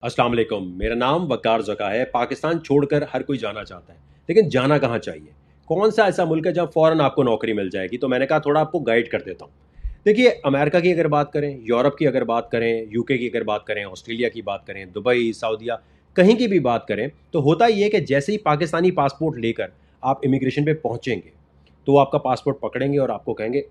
अस्सलाम वालेकुम। मेरा नाम वकार ज़का है। पाकिस्तान छोड़कर हर कोई जाना चाहता है, लेकिन जाना कहाँ चाहिए? कौन सा ऐसा मुल्क है जहाँ फ़ौरन आपको नौकरी मिल जाएगी? तो मैंने कहा थोड़ा आपको गाइड कर देता हूँ। देखिए, अमेरिका की अगर बात करें, यूरोप की अगर बात करें, यूके की अगर बात करें, ऑस्ट्रेलिया की बात करें, दुबई, सऊदीया, कहीं की भी बात करें, तो होता ये है कि जैसे ही पाकिस्तानी पासपोर्ट लेकर आप इमिग्रेशन पे पहुँचेंगे, तो वो आपका पासपोर्ट पकड़ेंगे और आपको कहेंगे,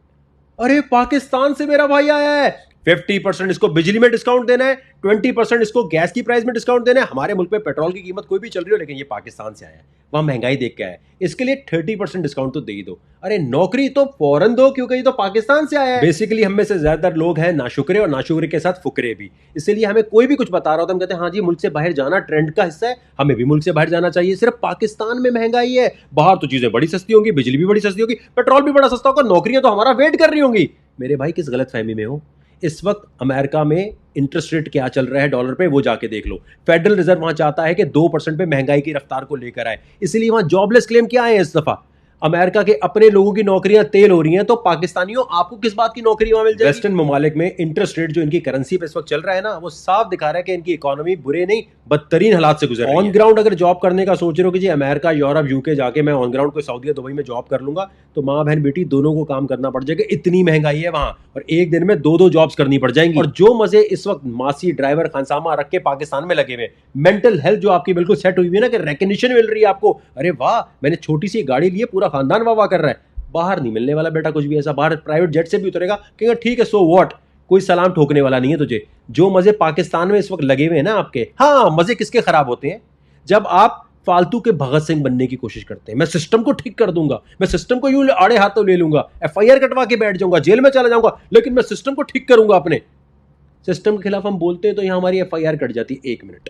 अरे पाकिस्तान से मेरा भाई आया है, 50% इसको बिजली में डिस्काउंट देना है, 20% इसको गैस की प्राइस में डिस्काउंट देना है। हमारे मुल्क में पेट्रोल की कीमत कोई भी चल रही हो, लेकिन ये पाकिस्तान से आया है, वहां महंगाई देख के आया है, इसके लिए 30% डिस्काउंट तो दे ही दो। अरे नौकरी तो फौरन दो, क्योंकि ये तो पाकिस्तान से आया है। बेसिकली हम में से ज्यादातर लोग हैं नाशुक्रे, और नाशुक्रे के साथ फुकरे भी। इसीलिए हमें कोई भी कुछ बता रहा होता है, हम कहते हैं हाँ जी, मुल्क से बाहर जाना ट्रेंड का हिस्सा है, हमें भी मुल्क से बाहर जाना चाहिए। सिर्फ पाकिस्तान में महंगाई है, बाहर तो चीजें बड़ी सस्ती होंगी, बिजली भी बड़ी सस्ती होगी, पेट्रोल भी बड़ा सस्ता होगा, नौकरियां तो हमारा वेट कर रही होंगी। मेरे भाई किस गलत फहमी में हो? इस वक्त अमेरिका में इंटरेस्ट रेट क्या चल रहा है डॉलर पे, वो जाके देख लो। फेडरल रिजर्व वहां चाहता है कि 2% पे महंगाई की रफ्तार को लेकर आए, इसलिए वहां जॉबलेस क्लेम क्या है इस दफा। अमेरिका के अपने लोगों की नौकरियां तेल हो रही हैं, तो पाकिस्तानियों आपको किस बात की नौकरी वहां मिल जाएगी? वेस्टर्न ममालिक में इंटरेस्ट रेट जो इनकी करेंसी पे इस वक्त चल रहा है ना, वो साफ दिखा रहा है कि इनकी इकोनॉमी बुरे नहीं बदतरीन हालात से गुजर रही है। ऑन ग्राउंड अगर जॉब करने का सोच रहे हो कि जी अमेरिका, यूरोप, यूके जाके मैं ऑन ग्राउंड कोई सऊदी दुबई में जॉब कर लूंगा, तो माँ बहन बेटी दोनों को काम करना पड़ जाएगा, इतनी महंगाई है वहां, और एक दिन में दो दो जॉब्स करनी पड़ जाएंगी। और जो मजे इस वक्त मासी ड्राइवर खानसामा रख के पाकिस्तान में लगे हुए, मेंटल हेल्थ जो आपकी बिल्कुल सेट हुई है ना, कि रिकग्निशन मिल रही है आपको, अरे वाह मैंने छोटी सी गाड़ी ली है, पूरा खानदान वाह वाह कर रहा है। बाहर नहीं मिलने वाला बेटा कुछ भी ऐसा। बाहर प्राइवेट जेट से भी उतरेगा, कहेगा ठीक है सो व्हाट, कोई सलाम ठोकने वाला नहीं है तुझे। जो मजे पाकिस्तान में इस वक्त लगे हुए हैं ना आपके, हाँ मजे किसके खराब होते हैं? जब आप फालतू के भगत सिंह बनने की कोशिश करते हैं। मैं सिस्टम को ठीक कर दूंगा, मैं सिस्टम को यूं आड़े हाथों ले लूंगा, एफआईआर कटवा के बैठ जाऊंगा, जेल में चला जाऊंगा, लेकिन मैं सिस्टम को ठीक करूंगा। अपने सिस्टम के खिलाफ हम बोलते हैं तो यहां हमारी एफआईआर कट जाती है 1 मिनट।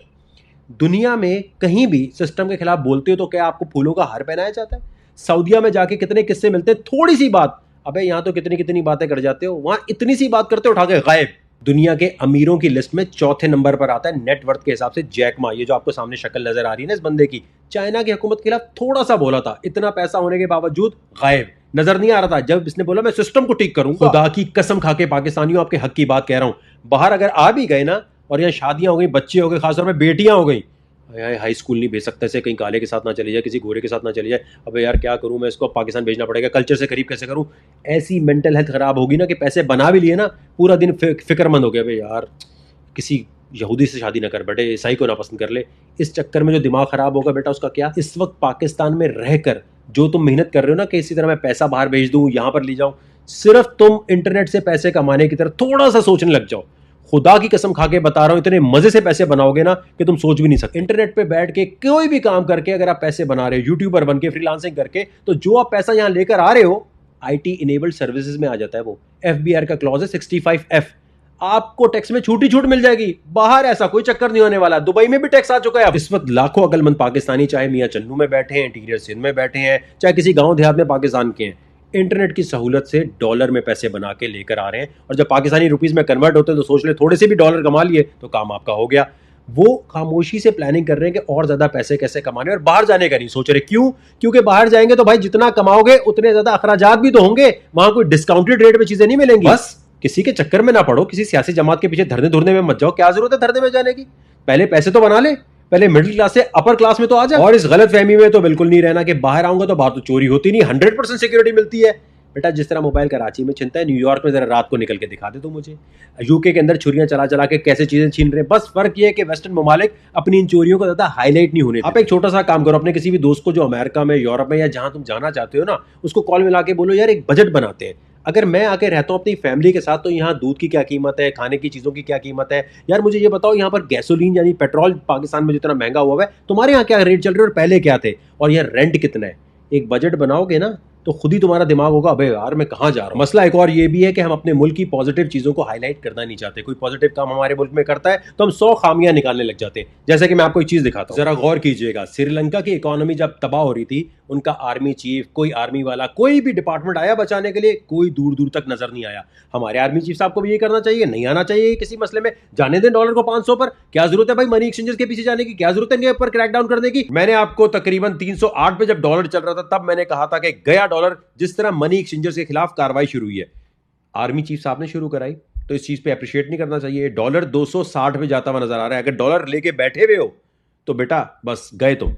दुनिया में कहीं भी सिस्टम के खिलाफ बोलते हो तो क्या आपको फूलों का हार पहनाया जाता है? सऊदीया में जाके कितने किस्से मिलते हैं, थोड़ी सी बात, अबे यहां तो कितनी कितनी बातें कर जाते हो, वहां इतनी सी बात करते हो उठा के गायब। दुनिया के अमीरों की लिस्ट में चौथे नंबर पर आता है नेटवर्थ के हिसाब से जैक मा, ये जो आपको सामने शक्ल नजर आ रही है ना इस बंदे की। चाइना की हुकूमत के खिलाफ थोड़ा सा बोला था, इतना पैसा होने के बावजूद गायब, नजर नहीं आ रहा था। जब इसने बोला मैं सिस्टम को ठीक करूंगा, खुदा की कसम खा के पाकिस्तानियों आपके हक की बात कह रहा हूं, बाहर अगर आ भी गए ना, और यहाँ शादियां हो गई, बच्चे हो गए, खासतौर में बेटियां हो गई, हाई स्कूल नहीं भेज सकते इसे, कहीं काले के साथ ना चली जाए, किसी गोरे के साथ ना चली जाए, अबे यार क्या करूं मैं, इसको पाकिस्तान भेजना पड़ेगा, कल्चर से करीब कैसे करूं? ऐसी मेंटल हेल्थ खराब होगी ना कि पैसे बना भी लिए ना, पूरा दिन फिक्रमंद हो गया, भाई यार किसी यहूदी से शादी ना कर बेटे, ईसाई को ना पसंद कर ले। इस चक्कर में जो दिमाग खराब होगा बेटा उसका क्या? इस वक्त पाकिस्तान में रहकर जो तुम मेहनत कर रहे हो ना, कि इसी तरह मैं पैसा बाहर भेज दूं, यहां पर ले जाऊं, सिर्फ तुम इंटरनेट से पैसे कमाने की तरफ थोड़ा सा सोचने लग जाओ, खुदा की कसम खा के बता रहा हूं, इतने मजे से पैसे बनाओगे ना कि तुम सोच भी नहीं सकते। इंटरनेट पे बैठ के कोई भी काम करके अगर आप पैसे बना रहे हो, यूट्यूबर बन के, फ्रीलांसिंग करके, तो जो आप पैसा यहां लेकर आ रहे हो, आईटी इनेबल्ड सर्विसेज में आ जाता है वो। एफबीआर का क्लॉज है 65F, आपको टैक्स में छूट मिल जाएगी। बाहर ऐसा कोई चक्कर नहीं होने वाला, दुबई में भी टैक्स आ चुका है। अब इस वक्त लाखों अकलमंद पाकिस्तानी, चाहे मियां चन्नू में बैठे हैं, इंटीरियर सिंध में बैठे हैं, चाहे किसी गांव देहात में पाकिस्तान के हैं, इंटरनेट की सहूलत से डॉलर में पैसे बना के लेकर आ रहे हैं, और जब पाकिस्तानी रुपीस में कन्वर्ट होते हैं तो सोच ले थोड़े से भी डॉलर कमा लिए तो काम आपका हो गया। वो खामोशी से प्लानिंग कर रहे हैं कि और ज्यादा पैसे कैसे कमाने, और बाहर जाने का नहीं सोच रहे। क्यों? क्योंकि बाहर जाएंगे तो भाई जितना कमाओगे उतने ज्यादा अखराजात भी तो होंगे, वहां कोई डिस्काउंटेड रेट में चीजें नहीं मिलेंगी। बस किसी के चक्कर में ना पड़ो, किसी सियासी जमात के पीछे धरने धुरने में मत जाओ, क्या जरूरत है धरने में जाने की? पहले पैसे तो बना ले, पहले मिडिल क्लास से अपर क्लास में तो आ जाए। और इस गलत फहमी में तो बिल्कुल नहीं रहना कि बाहर आऊंगा तो बाहर तो चोरी होती नहीं, 100% सिक्योरिटी मिलती है। बेटा जिस तरह मोबाइल कराची में छिनता है, न्यूयॉर्क में जरा रात को निकल के दिखा दे तो मुझे। यूके के अंदर छुरियां चला चला के कैसे चीजें छीन रहे हैं। बस फर्क ये है कि वेस्टर्न ममालिक अपनी इन चोरियों को ज्यादा हाईलाइट नहीं होने। आप एक छोटा सा काम करो, अपने किसी भी दोस्त को जो अमेरिका में, यूरोप में या जहां तुम जाना चाहते हो ना, उसको कॉल मिला के बोलो यार एक बजट बनाते हैं। अगर मैं आके रहता हूँ अपनी फैमिली के साथ, तो यहाँ दूध की क्या कीमत है, खाने की चीज़ों की क्या कीमत है, यार मुझे ये बताओ, यहाँ पर गैसोलीन यानी पेट्रोल पाकिस्तान में जितना महंगा हुआ है, तुम्हारे यहाँ क्या रेट चल रहे हैं और पहले क्या थे, और यहाँ रेंट कितना है। एक बजट बनाओगे ना तो खुद ही तुम्हारा दिमाग होगा, अबे यार मैं कहाँ जा रहा हूँ। मसला एक और ये भी है कि हम अपने मुल्क की पॉजिटिव चीज़ों को हाईलाइट करना नहीं चाहते। कोई पॉजिटिव काम हमारे मुल्क में करता है तो हम 100 खामियां निकालने लग जाते हैं। जैसे कि मैं आपको एक चीज़ दिखाता हूँ, जरा गौर कीजिएगा। श्रीलंका की इकोनॉमी जब तबाह हो रही थी, उनका आर्मी चीफ, कोई आर्मी वाला, कोई भी डिपार्टमेंट आया बचाने के लिए, कोई दूर दूर तक नजर नहीं आया। हमारे आर्मी चीफ साहब को भी ये करना चाहिए, नहीं आना चाहिए किसी मसले में, जाने दें डॉलर को 500 पर। क्या जरूरत है भाई मनी एक्सचेंजर्स के पीछे जाने की, क्या जरूरत है इनके ऊपर क्रैकडाउन करने की? मैंने आपको तकरीबन 308 पे जब डॉलर चल रहा था, तब मैंने कहा था कि गया डॉलर, जिस तरह मनी एक्सचेंजर्स के खिलाफ कार्रवाई शुरू हुई है, आर्मी चीफ साहब ने शुरू कराई, तो इस चीज़ पे अप्रिशिएट नहीं करना चाहिए। डॉलर 260 पे जाता हुआ नजर आ रहा है, अगर डॉलर लेके बैठे हुए हो तो बेटा बस गए तुम।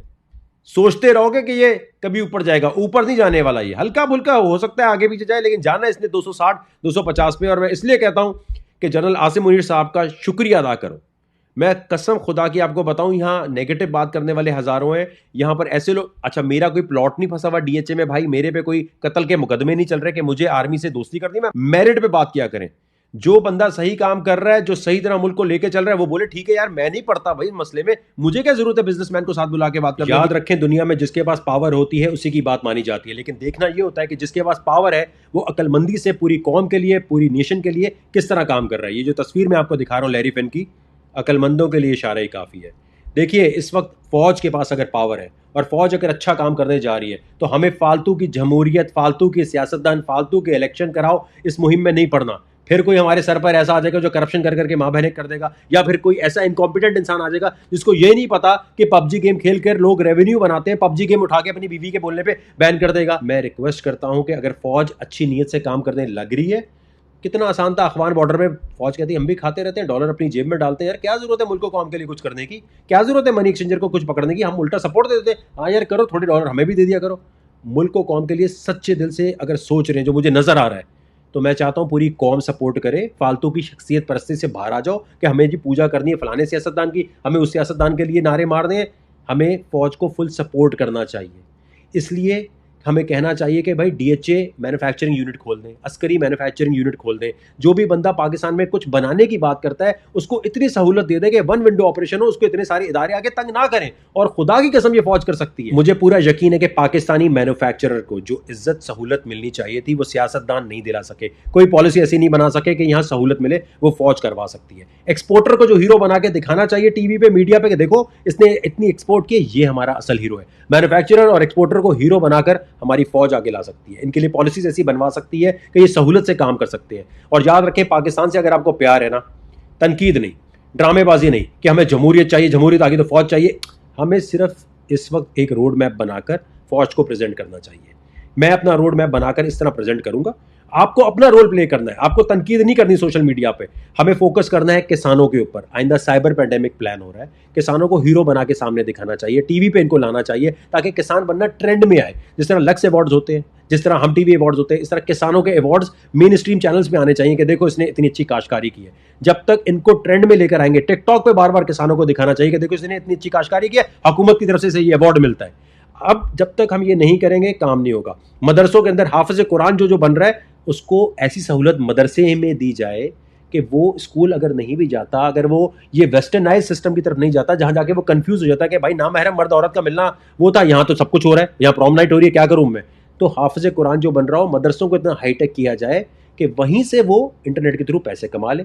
सोचते रहोगे कि ये कभी ऊपर जाएगा, ऊपर नहीं जाने वाला, ये हल्का फुल्का हो सकता है आगे पीछे जाए, लेकिन जाना इसने 260 250 पे। और मैं इसलिए कहता हूं कि जनरल आसिम मुनीर साहब का शुक्रिया अदा करो। मैं कसम खुदा की आपको बताऊं, यहां नेगेटिव बात करने वाले हजारों हैं, यहां पर ऐसे लोग, अच्छा मेरा कोई प्लॉट नहीं फंसा हुआ डीएचए में भाई, मेरे पे कोई कत्ल के मुकदमे नहीं चल रहे कि मुझे आर्मी से दोस्ती करनी, मैं मेरिट पे बात किया करें। जो बंदा सही काम कर रहा है, जो सही तरह मुल्क को लेके चल रहा है, वो बोले ठीक है यार मैं नहीं पढ़ता भाई मसले में, मुझे क्या जरूरत है बिजनेसमैन को साथ बुला के बात करने। याद रखें दुनिया में जिसके पास पावर होती है उसी की बात मानी जाती है, लेकिन देखना यह होता है कि जिसके पास पावर है वो अक्लमंदी से पूरी कौम के लिए, पूरी नेशन के लिए किस तरह काम कर रहा है। ये जो तस्वीर मैं आपको दिखा रहा हूं लैरी फिन की, अक्लमंदों के लिए इशारा ही काफी है। देखिए इस वक्त फौज के पास अगर पावर है और फौज अगर अच्छा काम करने जा रही है, तो हमें फालतू की जमहूरियत, फालतू की सियासतदान, फालतू के इलेक्शन कराओ इस मुहिम में नहीं पड़ना। फिर कोई हमारे सर पर ऐसा आ जाएगा जो करप्शन कर करके माँ बहने कर देगा, या फिर कोई ऐसा इनकॉम्पिटेंट इंसान आ जाएगा जिसको ये नहीं पता कि पबजी गेम खेल कर लोग रेवेन्यू बनाते हैं, पबजी गेम उठा के अपनी बीवी के बोलने पे बैन कर देगा। मैं रिक्वेस्ट करता हूं कि अगर फौज अच्छी नीयत से काम करने लग रही है, कितना आसान था अफगान बॉर्डर में फौज कहती है हम भी खाते रहते हैं, डॉलर अपनी जेब में डालते हैं, यार क्या जरूरत है मुल्क को कौम के लिए कुछ करने की, क्या जरूरत है मनी एक्सचेंजर को कुछ पकड़ने की, हम उल्टा सपोर्ट दे देते हैं, हाँ यार करो, थोड़े डॉलर हमें भी दे दिया करो। मुल्क को कौम के लिए सच्चे दिल से अगर सोच रहे हैं, जो मुझे नजर आ रहा है, तो मैं चाहता हूं पूरी कौम सपोर्ट करे, फालतू की शख्सियत परस्ती से बाहर आ जाओ कि हमें जी पूजा करनी है फलाने सियासतदान की, हमें उस सियासतदान के लिए नारे मारने हैं। हमें फौज को फुल सपोर्ट करना चाहिए। इसलिए हमें कहना चाहिए कि भाई डीएचए मैन्युफैक्चरिंग यूनिट खोल दें, अस्करी मैन्युफैक्चरिंग यूनिट खोल दें। जो भी बंदा पाकिस्तान में कुछ बनाने की बात करता है उसको इतनी सहूलत दे दें कि वन विंडो ऑपरेशन हो, उसको इतने सारे इदारे आगे तंग ना करें। और खुदा की कसम ये फौज कर सकती है। मुझे पूरा यकीन है कि पाकिस्तानी मैन्युफैक्चरर को जो इज्जत सहूलत मिलनी चाहिए थी वो सियासतदान नहीं दिला सके, कोई पॉलिसी ऐसी नहीं बना सके कि यहाँ सहूलत मिले, वो फौज करवा सकती है। एक्सपोर्टर को जो हीरो बना के दिखाना चाहिए टीवी पे, मीडिया पे, देखो इसने इतनी एक्सपोर्ट की, ये हमारा असल हीरो है। मैन्युफैक्चरर और एक्सपोर्टर को हीरो बनाकर हमारी फौज आगे ला सकती है, इनके लिए पॉलिसीज ऐसी बनवा सकती है कि ये सहूलत से काम कर सकते हैं। और याद रखें पाकिस्तान से अगर आपको प्यार है ना, तनकीद नहीं, ड्रामेबाजी नहीं कि हमें जमहूरियत चाहिए, जमहूरियत आगे तो फौज चाहिए, हमें सिर्फ इस वक्त एक रोड मैप बनाकर फौज को प्रेजेंट करना चाहिए। मैं अपना रोड मैप बनाकर इस तरह प्रेजेंट करूंगा, आपको अपना रोल प्ले करना है, आपको तनकीद नहीं करनी सोशल मीडिया पे, हमें फोकस करना है किसानों के ऊपर। आइंदा साइबर पैंडेमिक प्लान हो रहा है, किसानों को हीरो बना के सामने दिखाना चाहिए, टीवी पे इनको लाना चाहिए ताकि किसान बनना ट्रेंड में आए। जिस तरह लक्स अवार्ड्स होते हैं, जिस तरह हम टीवी अवार्ड्स होते हैं, इस तरह किसानों के अवार्ड्स मेन स्ट्रीम चैनल्स पे आने चाहिए कि देखो इसने इतनी अच्छी काश्तकारी की है। जब तक इनको ट्रेंड में लेकर आएंगे, टिकटॉक पे बार बार किसानों को दिखाना चाहिए कि देखो इसने इतनी अच्छी काश्तकारी की है, हुकूमत की तरफ से ये अवार्ड मिलता है। अब जब तक हम ये नहीं करेंगे काम नहीं होगा। मदरसों के अंदर हाफिज कुरान जो बन रहा है, उसको ऐसी सहूलत मदरसे में दी जाए कि वो स्कूल अगर नहीं भी जाता, अगर वो ये वेस्टर्नाइज सिस्टम की तरफ नहीं जाता जहां जाके वो कंफ्यूज हो जाता है कि भाई नामहरम मर्द औरत का मिलना वो था, यहाँ तो सब कुछ हो रहा है, यहाँ प्रॉम नाइट हो रही है, क्या करूं मैं। तो हाफिज कुरान जो बन रहा हो, मदरसों को इतना हाईटेक किया जाए कि वहीं से वो इंटरनेट के थ्रू पैसे कमा ले।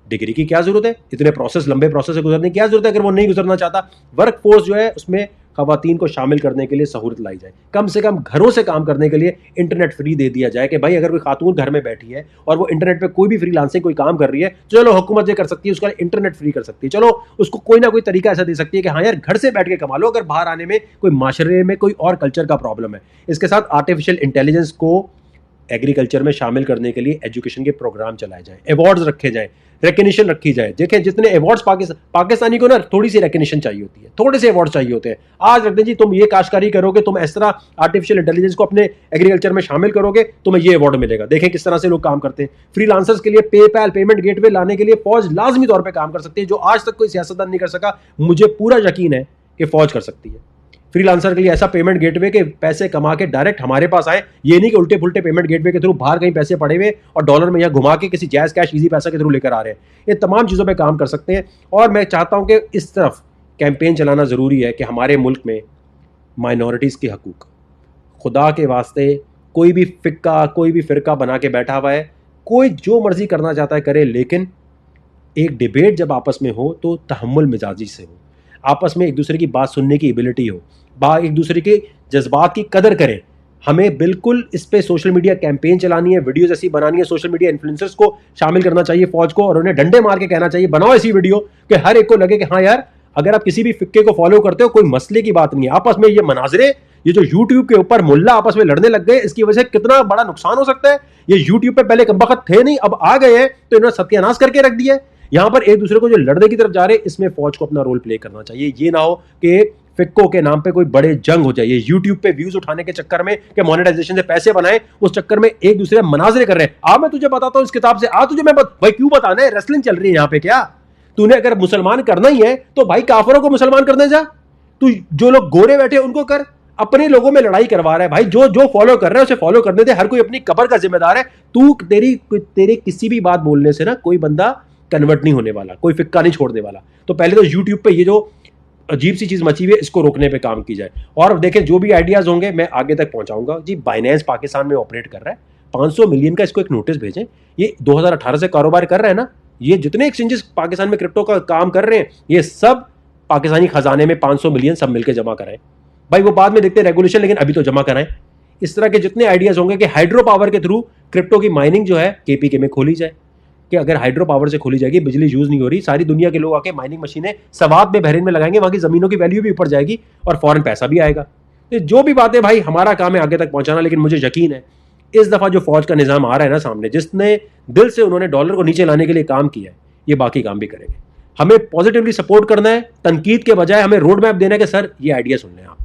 डिग्री की क्या जरूरत है, इतने प्रोसेस, लंबे प्रोसेस से गुजरने की क्या जरूरत है अगर वो नहीं गुजरना चाहता। वर्क फोर्स जो है उसमें खवातीन को शामिल करने के लिए सहूलत लाई जाए, कम से कम घरों से काम करने के लिए इंटरनेट फ्री दे दिया जाए कि भाई अगर कोई खातून घर में बैठी है और वो इंटरनेट पे कोई भी फ्रीलांसिंग कोई काम कर रही है, चलो हुकूमत ये कर सकती है, उसका इंटरनेट फ्री कर सकती है, चलो उसको कोई ना कोई तरीका ऐसा दे सकती है कि हाँ यार घर से बैठ के कमा लो, अगर बाहर आने में कोई माशरे में कोई और कल्चर का प्रॉब्लम है। इसके साथ आर्टिफिशियल इंटेलिजेंस को एग्रीकल्चर में शामिल करने के लिए एजुकेशन के प्रोग्राम चलाए जाएं, अवार्ड्स रखे जाएं, रिकग्निशन रखी जाए। देखें जितने अवार्ड्स पाकिस्तानी को ना थोड़ी सी रिकग्निशन चाहिए होती है, थोड़े से अवार्ड चाहिए होते हैं। आज रख दें जी तुम ये काश्तकारी करोगे, तुम इस तरह आर्टिफिशियल इंटेलिजेंस को अपने एग्रीकल्चर में शामिल करोगे, तुम्हें ये अवार्ड मिलेगा। देखें किस तरह से लोग काम करते हैं। फ्रीलांसर्स के लिए पेपैल पेमेंट गेटवे लाने के लिए फौज लाजमी तौर पर काम कर सकती है, जो आज तक कोई सियासतदान नहीं कर सका। मुझे पूरा यकीन है कि फौज कर सकती है। फ्रीलांसर के लिए ऐसा पेमेंट गेटवे के पैसे कमा के डायरेक्ट हमारे पास आए, ये नहीं कि उल्टे पुल्टे पेमेंट गेटवे के थ्रू बाहर कहीं पैसे पड़े हुए और डॉलर में यहाँ घुमा के किसी जैज कैश इजी पैसा के थ्रू लेकर आ रहे हैं। ये तमाम चीज़ों पे काम कर सकते हैं। और मैं चाहता हूं कि इस तरफ कैंपेन चलाना ज़रूरी है कि हमारे मुल्क में माइनॉरिटीज़ के हकूक़, खुदा के वास्ते कोई भी फ़िक्का, कोई भी फ़िरका बना के बैठा हुआ है, कोई जो मर्ज़ी करना चाहता है करे, लेकिन एक डिबेट जब आपस में हो तो तहम्मुल मिजाजी से हो, आपस में एक दूसरे की बात सुनने की एबिलिटी हो, एक दूसरे के जज्बात की कदर करें। हमें बिल्कुल इस पे सोशल मीडिया कैंपेन चलानी है, वीडियोस ऐसी बनानी है, सोशल मीडिया इन्फ्लुएंसर्स को शामिल करना चाहिए फौज को, और उन्हें डंडे मार के कहना चाहिए बनाओ ऐसी वीडियो कि हर एक को लगे कि हाँ यार अगर आप किसी भी फिक्के को फॉलो करते हो कोई मसले की बात नहीं है। आपस में ये मनाजरे ये जो यूट्यूब के ऊपर मुल्ला आपस में लड़ने लग गए, इसकी वजह से कितना बड़ा नुकसान हो सकता है। ये यूट्यूब पे पहले कमबख्त थे नहीं, अब आ गए हैं तो इन्होंने सत्यानाश करके रख दिया है। यहां पर एक दूसरे को जो लड़ने की तरफ जा रहे हैं, इसमें फौज को अपना रोल प्ले करना चाहिए। ये ना हो कि फिक्को के नाम पे कोई बड़े जंग हो जाए। ये यूट्यूब पे व्यूज उठाने के चक्कर में, कि मोनेटाइजेशन से पैसे बनाए, उस चक्कर में एक दूसरे मनाजरे कर रहे हैं। आ मैं तुझे बताता हूं इस किताब से, आ तुझे मैं भाई क्यों बताना है, रेसलिंग चल रही है यहां पे। क्या तूने अगर मुसलमान करना ही है तो भाई काफरों को मुसलमान करने जा, तू जो लोग गोरे बैठे उनको कर, अपने लोगों में लड़ाई करवा रहा है। भाई जो जो फॉलो कर रहे हैं उसे फॉलो करने दे, हर कोई अपनी कब्र का जिम्मेदार है। तू तेरी किसी भी बात बोलने से ना कोई बंदा कन्वर्ट नहीं होने वाला, कोई फिक्का नहीं छोड़ने वाला। तो पहले तो यूट्यूब पे ये जो अजीब सी चीज मची हुई है, इसको रोकने पे काम की जाए। और देखें जो भी आइडियाज होंगे मैं आगे तक पहुंचाऊंगा जी। बाइनेंस पाकिस्तान में ऑपरेट कर रहा है, 500 मिलियन का इसको एक नोटिस भेजें। ये 2018 से कारोबार कर रहा है ना, ये जितने एक्सचेंजेस पाकिस्तान में क्रिप्टो का काम कर रहे हैं, ये सब पाकिस्तानी खजाने में 500 मिलियन सब मिलकर जमा कराएं। भाई वो बाद में देखते हैं रेगुलेशन, लेकिन अभी तो जमा कराएं। इस तरह के जितने आइडियाज होंगे कि हाइड्रो पावर के थ्रू क्रिप्टो की माइनिंग जो है केपीके में खोली जाए, कि अगर हाइड्रो पावर से खोली जाएगी, बिजली यूज नहीं हो रही, सारी दुनिया के लोग आके माइनिंग मशीनें सवात में, बहरीन में लगाएंगे, वहां की जमीनों की वैल्यू भी ऊपर जाएगी और फॉरेन पैसा भी आएगा। तो जो भी बातें भाई हमारा काम है आगे तक पहुंचाना, लेकिन मुझे यकीन है इस दफा जो फौज का निजाम आ रहा है ना सामने, जिसने दिल से उन्होंने डॉलर को नीचे लाने के लिए काम किया है, ये बाकी काम भी करेंगे। हमें पॉजिटिवली सपोर्ट करना है, तनकीद के बजाय हमें रोड मैप देना है कि सर ये आइडिया सुन लें आप।